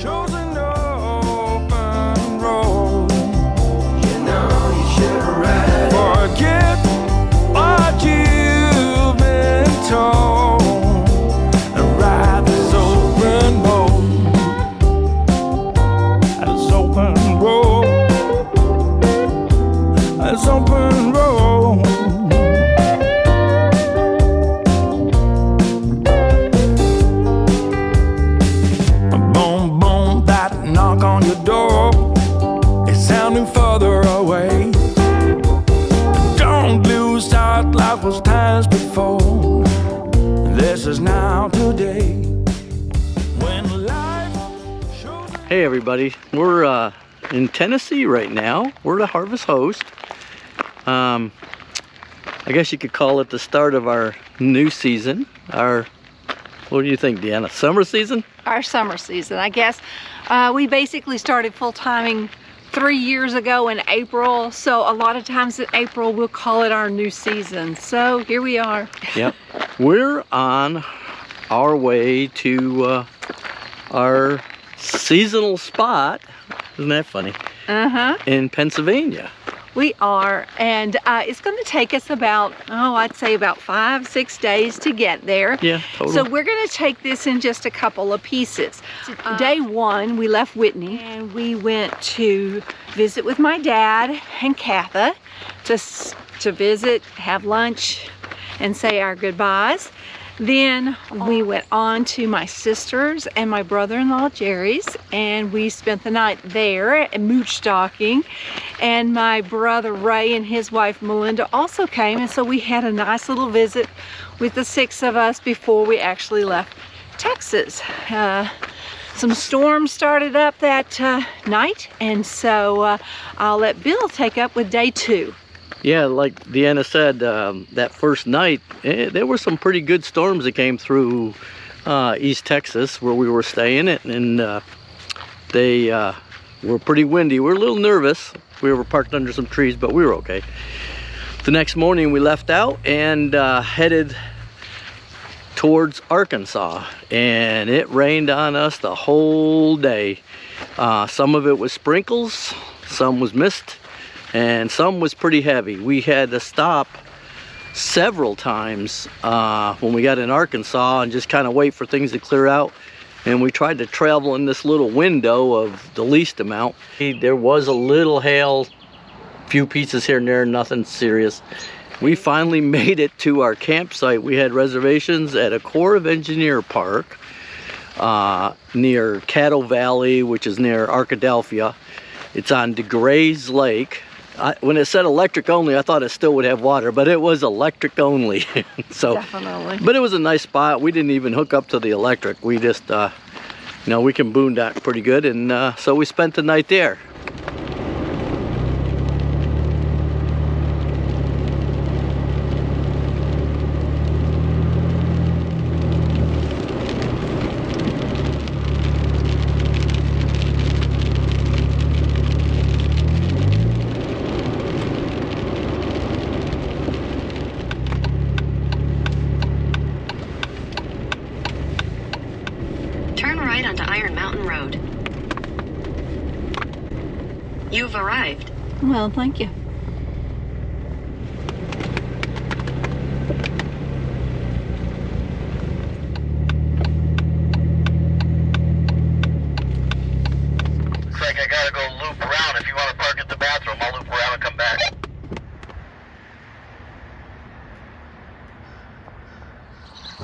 chosen open road. You know you should ride. Forget what you've been told and ride this open road. This open road. This open road. Boom, boom, that knock on your door is sounding further away. Don't lose sight like was times before. This is now today. When life shows. Hey everybody, we're in Tennessee right now. We're the Harvest Host. I guess you could call it the start of our new season. What do you think, Deanna? Summer season? Our summer season, I guess. We basically started full-timing 3 years ago in April, so a lot of times in April we'll call it our new season. So here we are. Yep. We're on our way to our seasonal spot. Isn't that funny? In Pennsylvania. We are, and it's going to take us about, I'd say about 5-6 days to get there. Yeah, totally. So we're going to take this in just a couple of pieces. Day one, we left Whitney, and we went to visit with my dad and Katha to visit, have lunch, and say our goodbyes. Then we went on to my sister's and my brother-in-law Jerry's, and we spent the night there mooch stalking. And my brother Ray and his wife Melinda also came, and so we had a nice little visit with the 6 of us before we actually left Texas. Some storms started up that night, and so I'll let Bill take up with day 2. Yeah, like Deanna said, that first night, there were some pretty good storms that came through East Texas where we were staying, and they were pretty windy. We were a little nervous. We were parked under some trees, but we were okay. The next morning we left out and headed towards Arkansas, and it rained on us the whole day. Some of it was sprinkles, some was mist, and some was pretty heavy. We had to stop several times when we got in Arkansas and just kind of wait for things to clear out. And we tried to travel in this little window of the least amount. There was a little hail, few pieces here and there, nothing serious. We finally made it to our campsite. We had reservations at a Corps of Engineer park near Caddo Valley, which is near Arkadelphia. It's on DeGray's Lake. When it said electric only, I thought it still would have water, but it was electric only. So, definitely. But it was a nice spot. We didn't even hook up to the electric. We just, we can boondock pretty good, and so we spent the night there. Onto Iron Mountain Road. You've arrived. Well, thank you. Looks like I gotta go loop around. If you want to park at the bathroom, I'll loop around and come back.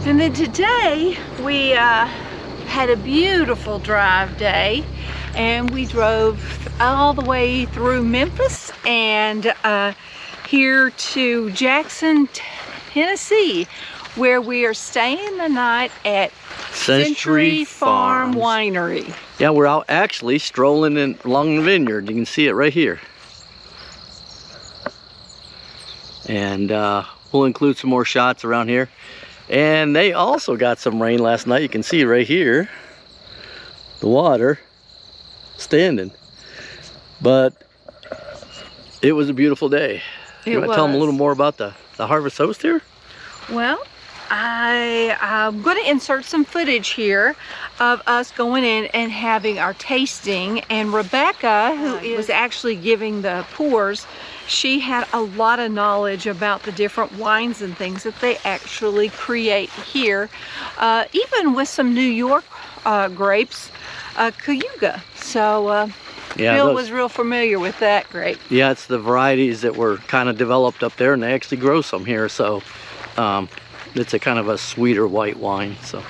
And then today we had a beautiful drive day, and we drove all the way through Memphis and here to Jackson, Tennessee, where we are staying the night at Century Farm Winery. Yeah, we're out actually strolling along the vineyard. You can see it right here. And we'll include some more shots around here. And they also got some rain last night. You can see right here the water standing. But it was a beautiful day. You want to tell them a little more about the Harvest Host here? Well, I'm going to insert some footage here of us going in and having our tasting, and Rebecca, who was actually giving the pours, she had a lot of knowledge about the different wines and things that they actually create here, even with some New York grapes, Cayuga. So Yeah, Bill was real familiar with that grape. Yeah, it's the varieties that were kind of developed up there, and they actually grow some here. So it's a kind of a sweeter white wine. So.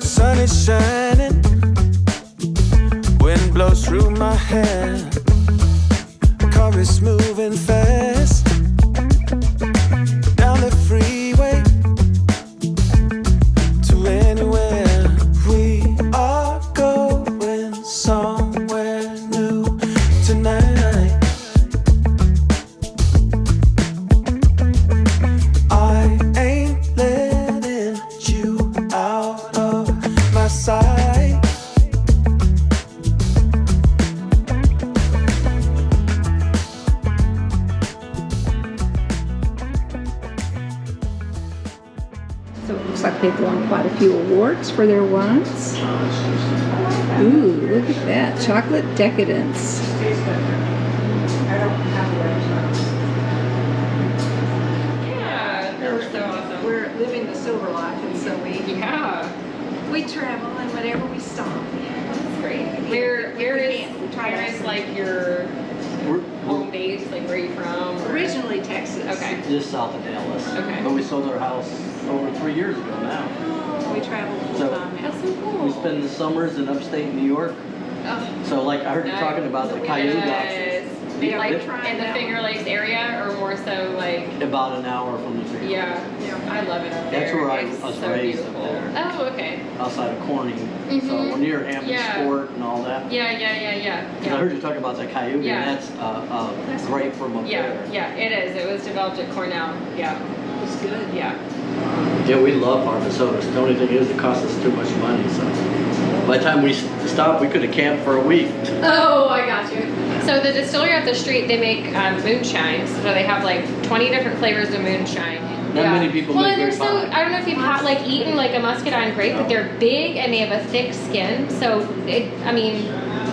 Sun is shining, wind blows through my hair, car is moving fast down the freeway to anywhere. We are going somewhere new tonight. I ain't letting you out of my sight. So it looks like they've won quite a few awards for their wines. Ooh, look at that. Chocolate Decadence. Yeah, that was so awesome. We're living the silver life, and so we travel, and whenever we stop. That's great. Where is like your home base? Like where are you from? Or- Originally Texas. Okay. Just south of Dallas. Okay. But we sold our house over 3 years ago now. We travel full So- time now. That's so cool. We spend the summers in upstate New York. Oh, So like I heard you talking about the Cayuga. yes. Yeah, Like we're trying in the that Finger one. Lakes area, or more so like. About an hour from the Finger. Yeah, I love it up there. That's where I It's was so raised up beautiful. there. Oh, okay. Outside of Corning. So Mhm. we're near Hampton Yeah. Sport and all that. Yeah. And I heard you talking about the Cayuga, Yeah. and that's great from up Yeah, there. yeah, it is. It was developed at Cornell. Yeah, It's good. yeah. Yeah, we love farm sodas. The only thing is it costs us too much money. So by the time we stopped, we could have camped for a week. Oh, I got you. So the distillery up the street, they make moonshines. So they have like 20 different flavors of moonshine. Not many people Well, make and they're great so, pie. I don't know if you've had like eaten like a muscadine grape, but they're big and they have a thick skin. So I mean,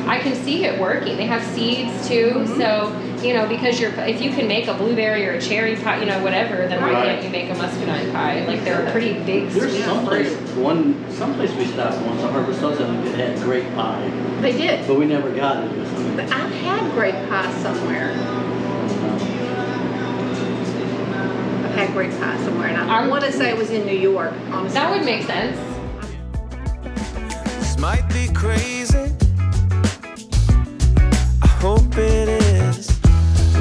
I can see it working. They have seeds too. So, you know, because if you can make a blueberry or a cherry pie, you know, whatever, then why Right. can't you make a muscadine pie? Like they're a pretty big There's sweet someplace fruit. someplace we stopped once on Harvest Southern that had grape pie, They did. but we never got it or something. But I've had grape pie somewhere. I've had grape pie somewhere, and I want to say it was in New York, honestly. That would make sense. This might be crazy, I hope it is.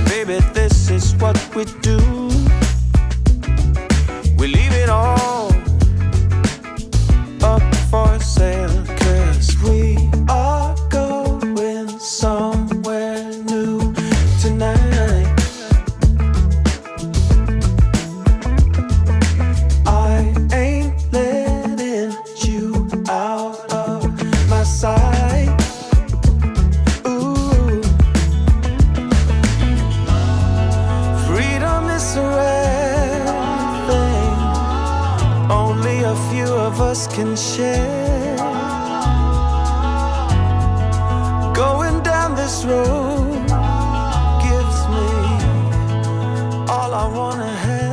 Baby, this is what we do. We leave it all up for sale, 'cause we are going somewhere new tonight. I ain't letting you out of my sight. Ooh, freedom is a rare thing, only a few of us can share. Going down this road gives me all I wanna have,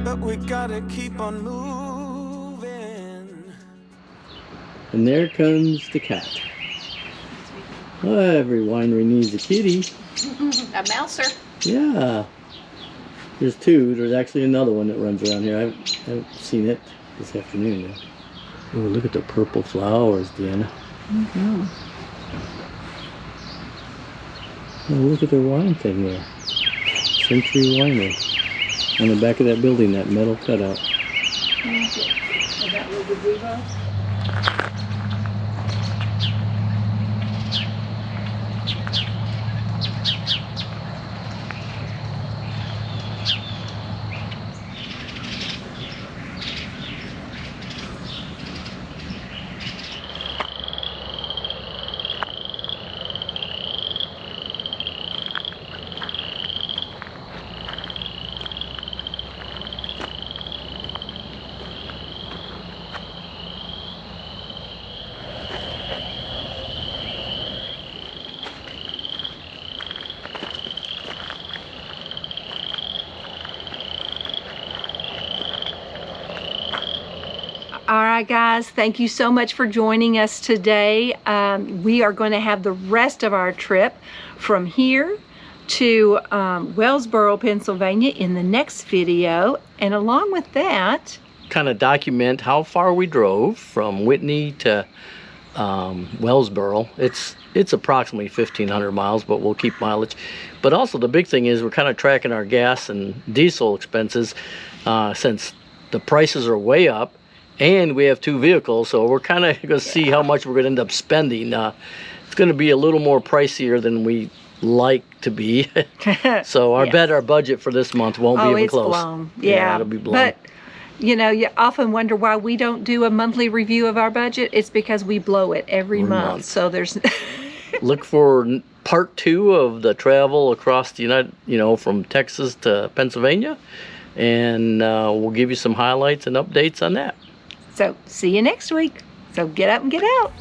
but we gotta keep on moving. And there comes the cat. Well, every winery needs a kitty. A mouser. Yeah. There's two. There's actually another one that runs around here. I haven't seen it this afternoon yet. Oh, look at the purple flowers, Deanna. Oh, look at their wine thing there. Century Winery. On the back of that building, that metal cutout. All right, guys, thank you so much for joining us today. We are going to have the rest of our trip from here to Wellsboro, Pennsylvania in the next video. And along with that, kind of document how far we drove from Whitney to Wellsboro. It's approximately 1,500 miles, but we'll keep mileage. But also the big thing is we're kind of tracking our gas and diesel expenses since the prices are way up and we have 2 vehicles, so we're kind of going to see how much we're going to end up spending. It's going to be a little more pricier than we like to be. So I bet our budget for this month won't be even it's close. Blown. Yeah, it'll be blown. But you know, you often wonder why we don't do a monthly review of our budget. It's because we blow it every month. So there's look for part 2 of the travel across the from Texas to Pennsylvania, and we'll give you some highlights and updates on that. So see you next week. So get up and get out.